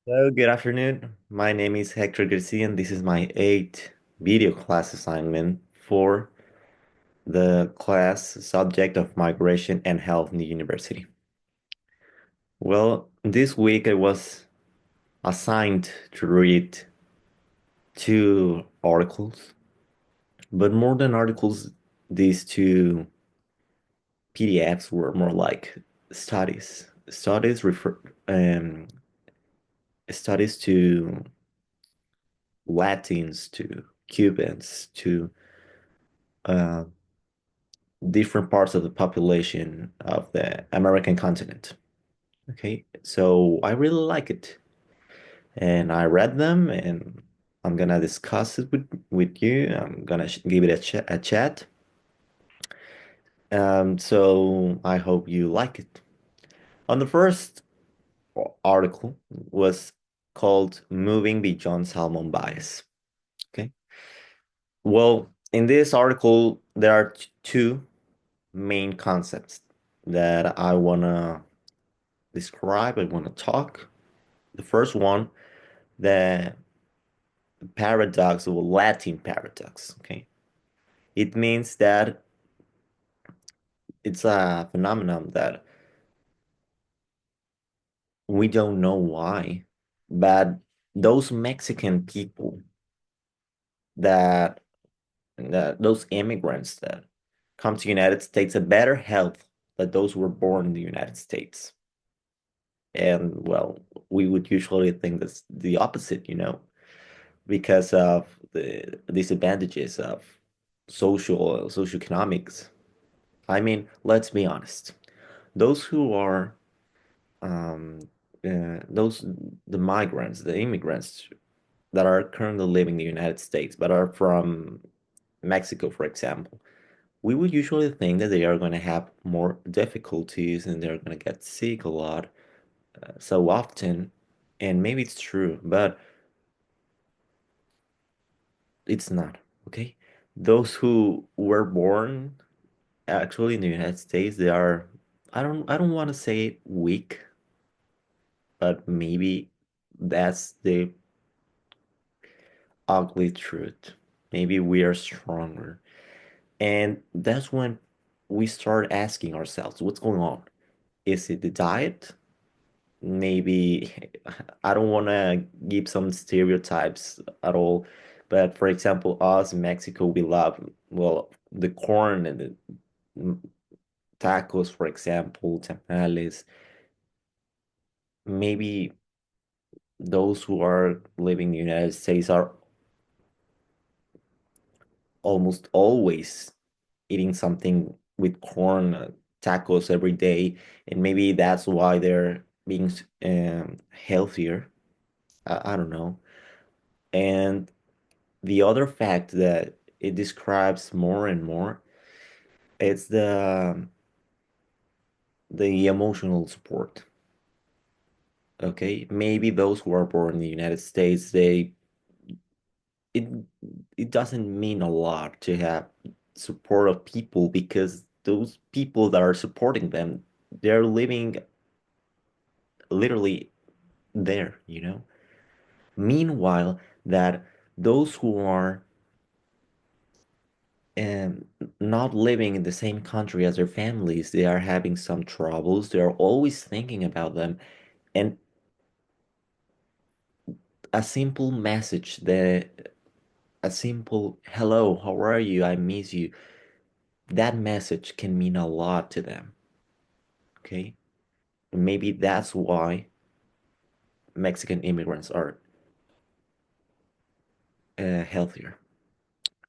Hello, good afternoon. My name is Hector Garcia, and this is my eighth video class assignment for the class subject of migration and health in the university. Well, this week I was assigned to read two articles, but more than articles, these two PDFs were more like studies. Um, studies to Latins, to Cubans, to uh, different parts of the population of the American continent. Okay, so I really like it, and I read them, and I'm gonna discuss it with you. I'm gonna give it a chat. So I hope you like it. On the first article was called "Moving Beyond Salmon Bias." Okay, well, in this article there are two main concepts that I wanna describe, I want to talk. The first one, the paradox or Latin paradox. Okay. It means that it's a phenomenon that we don't know why, but those Mexican people that, those immigrants that come to the United States have better health than those who were born in the United States. And well, we would usually think that's the opposite, because of the disadvantages of socioeconomics. I mean, let's be honest. Those who are um, those the migrants, the immigrants that are currently living in the United States, but are from Mexico, for example, we would usually think that they are going to have more difficulties and they're going to get sick a lot so often. And maybe it's true, but it's not. Okay, those who were born actually in the United States, they are, I don't want to say weak, but maybe that's the ugly truth. Maybe we are stronger. And that's when we start asking ourselves, what's going on? Is it the diet? Maybe I don't want to give some stereotypes at all, but for example, us in Mexico, we love, well, the corn and the tacos, for example, tamales. Maybe those who are living in the United States are almost always eating something with corn, tacos every day, and maybe that's why they're being healthier. I don't know. And the other fact that it describes more and more, it's the emotional support. Okay, maybe those who are born in the United States, it it doesn't mean a lot to have support of people because those people that are supporting them, they're living literally there. Meanwhile, that those who are um, not living in the same country as their families, they are having some troubles. They are always thinking about them. And a simple message, a simple hello, how are you? I miss you. That message can mean a lot to them. Okay. Maybe that's why Mexican immigrants are healthier.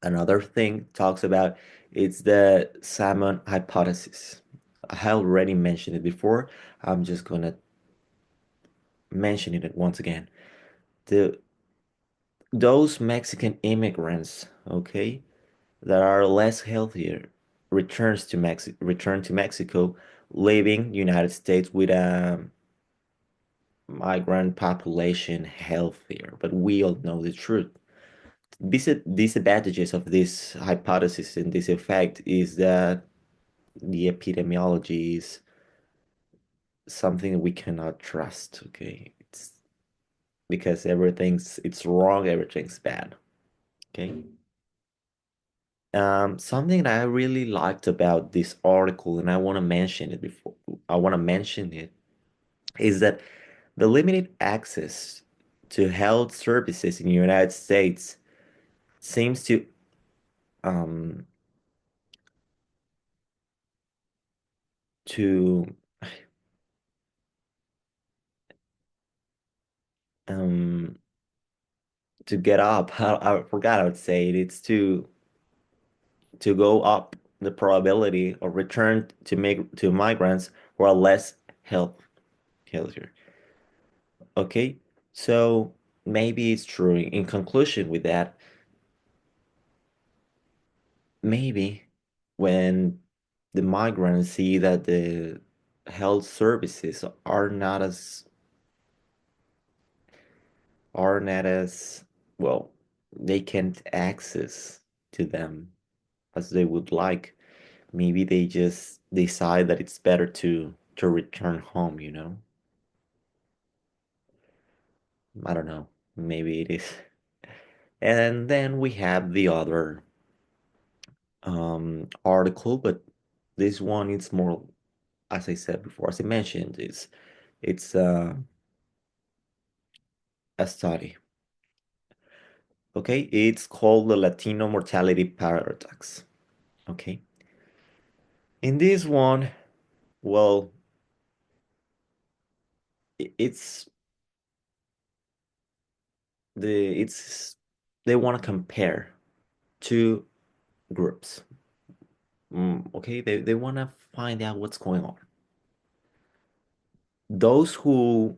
Another thing talks about it's the salmon hypothesis. I already mentioned it before. I'm just gonna mention it once again. The those Mexican immigrants, okay, that are less healthier return to Mexico, leaving United States with a migrant population healthier. But we all know the truth. Disadvantages of this hypothesis and this effect is that the epidemiology is something we cannot trust. Okay, because everything's it's wrong, everything's bad. Okay. Something that I really liked about this article, and I want to mention it before I want to mention it, is that the limited access to health services in the United States seems um to um to get up. I forgot how to say it. It's to go up the probability of return to migrants who are less healthier. Okay, so maybe it's true. In conclusion with that, maybe when the migrants see that the health services are not as well, they can't access to them as they would like. Maybe they just decide that it's better to return home, you know? I don't know. Maybe it is. And then we have the other article, but this one is more, as I said before, as I mentioned, it's a study. Okay, it's called the Latino mortality paradox. Okay, in this one, well, it's it's they want to compare two groups. Okay, they want to find out what's going on. Those who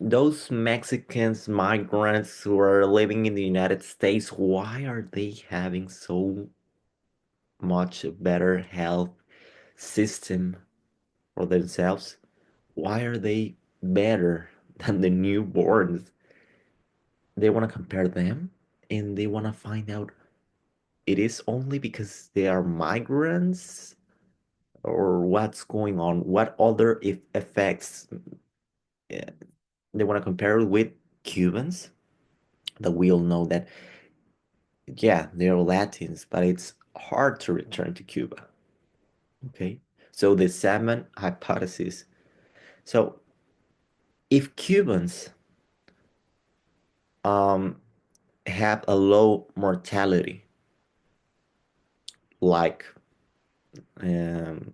those Mexicans migrants who are living in the United States, why are they having so much better health system for themselves? Why are they better than the newborns? They want to compare them and they want to find out it is only because they are migrants or what's going on, what other effects eh, they want to compare it with Cubans that we all know that yeah, they're Latins, but it's hard to return to Cuba. Okay. So the salmon hypothesis. So if Cubans um, have a low mortality, like um,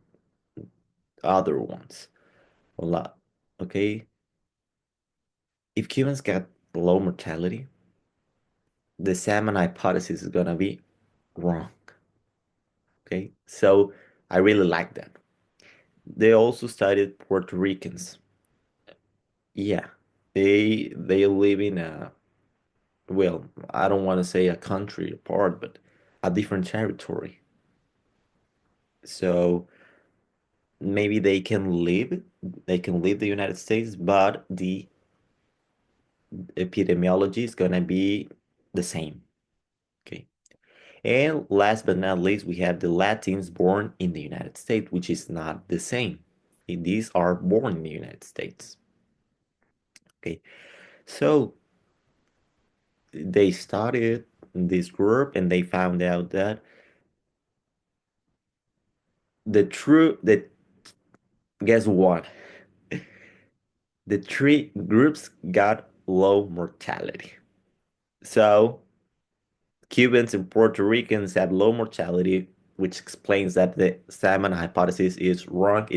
other ones, a lot, okay? If Cubans get low mortality, the salmon hypothesis is gonna be wrong. Okay. So I really like that. They also studied Puerto Ricans. Yeah. They live in a well, I don't want to say a country apart, but a different territory. So maybe they can leave the United States, but the epidemiology is gonna be the same. Okay. And last but not least, we have the Latins born in the United States, which is not the same. These are born in the United States. Okay. So they studied this group and they found out that that guess what? The three groups got low mortality. So Cubans and Puerto Ricans have low mortality, which explains that the salmon hypothesis is wrong.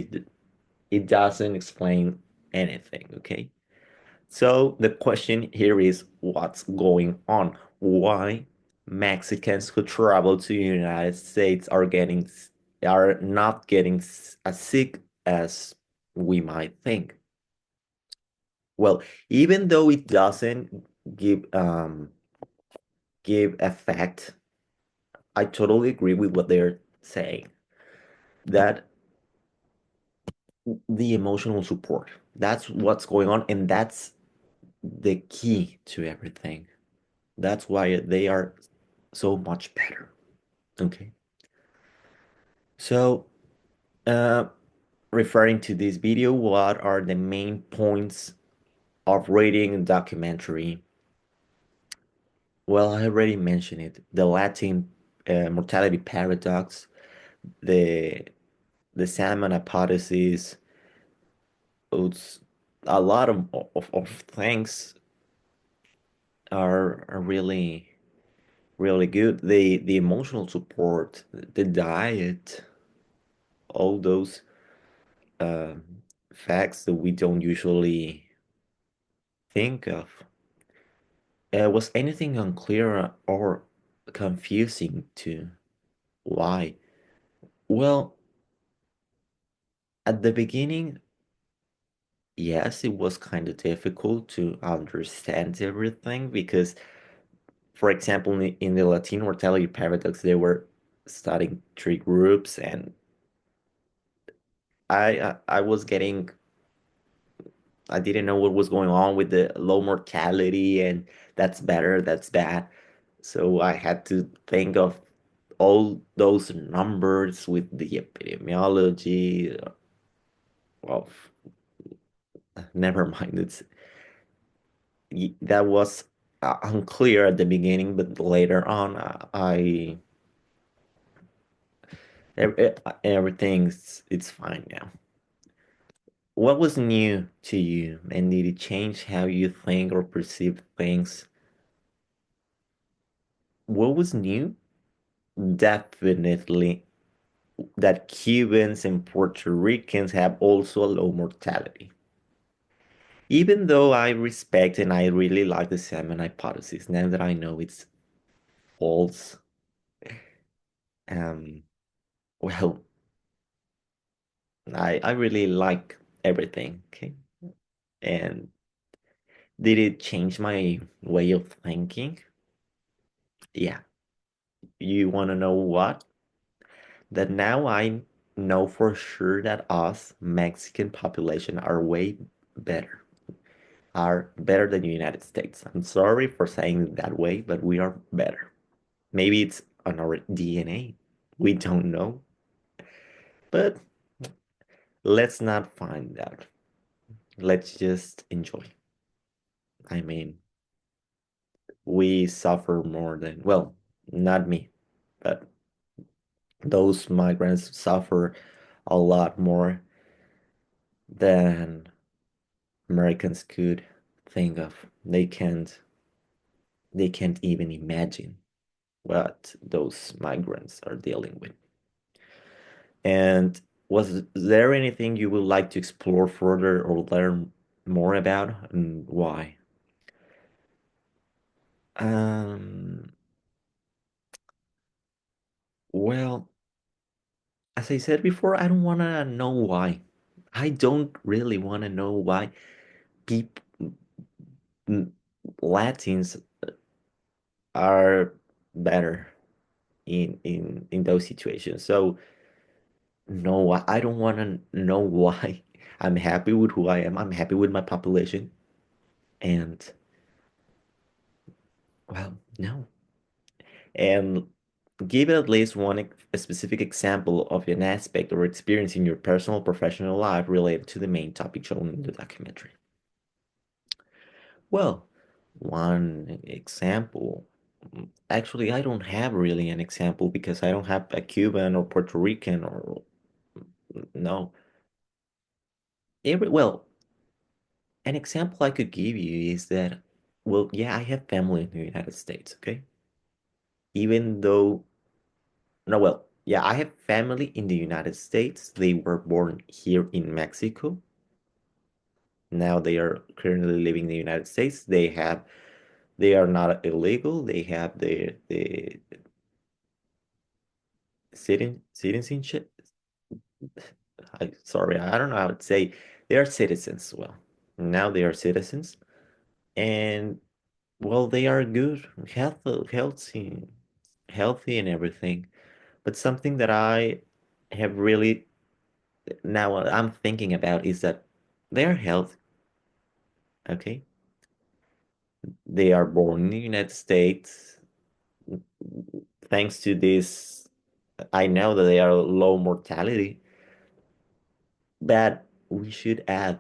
It doesn't explain anything, okay? So the question here is what's going on? Why Mexicans who travel to the United States are not getting as sick as we might think? Well, even though it doesn't give give effect, I totally agree with what they're saying. That the emotional support, that's what's going on, and that's the key to everything. That's why they are so much better. Okay. So, uh, referring to this video, what are the main points of reading a documentary. Well, I already mentioned it. The Latin mortality paradox, the the salmon hypothesis. It's a lot of things are really really good. The emotional support, the diet, all those um facts that we don't usually think of. Was anything unclear or confusing to why? Well, at the beginning, yes, it was kind of difficult to understand everything because, for example, in the Latino mortality paradox, they were studying three groups, and I was getting I didn't know what was going on with the low mortality and that's better, that's bad. So I had to think of all those numbers with the epidemiology of never mind. That was unclear at the beginning, but later on, everything's it's fine now. What was new to you, and did it change how you think or perceive things? What was new? Definitely that Cubans and Puerto Ricans have also a low mortality. Even though I respect and I really like the salmon hypothesis, now that I know it's false, um, well, I really like everything. Okay, and did it change my way of thinking? Yeah. You want to know what? That now I know for sure that us Mexican population are way better, are better than the United States. I'm sorry for saying it that way, but we are better. Maybe it's on our DNA. We don't know. But let's not find out. Let's just enjoy. I mean, we suffer more than, well, not me, but those migrants suffer a lot more than Americans could think of. They can't even imagine what those migrants are dealing with. And was there anything you would like to explore further or learn more about, and why? Um, well, as I said before, I don't want to know why. I don't really want to know why people, Latins are better in those situations. So no, I don't want to know why. I'm happy with who I am. I'm happy with my population. And well, no. And give at least one a specific example of an aspect or experience in your personal professional life related to the main topic shown in the documentary. Well, one example. Actually, I don't have really an example because I don't have a Cuban or Puerto Rican or no. Well, an example I could give you is that, well, yeah, I have family in the United States, okay? Even though, no, well, yeah, I have family in the United States. They were born here in Mexico. Now they are currently living in the United States. They are not illegal. They have the citizenship. Sorry, I don't know how to say. They are citizens. Well, now they are citizens, and well, they are good, healthy and everything. But something that I have really now I'm thinking about is that their health, okay, they are born in the United States. Thanks to this, I know that they are low mortality, but we should add.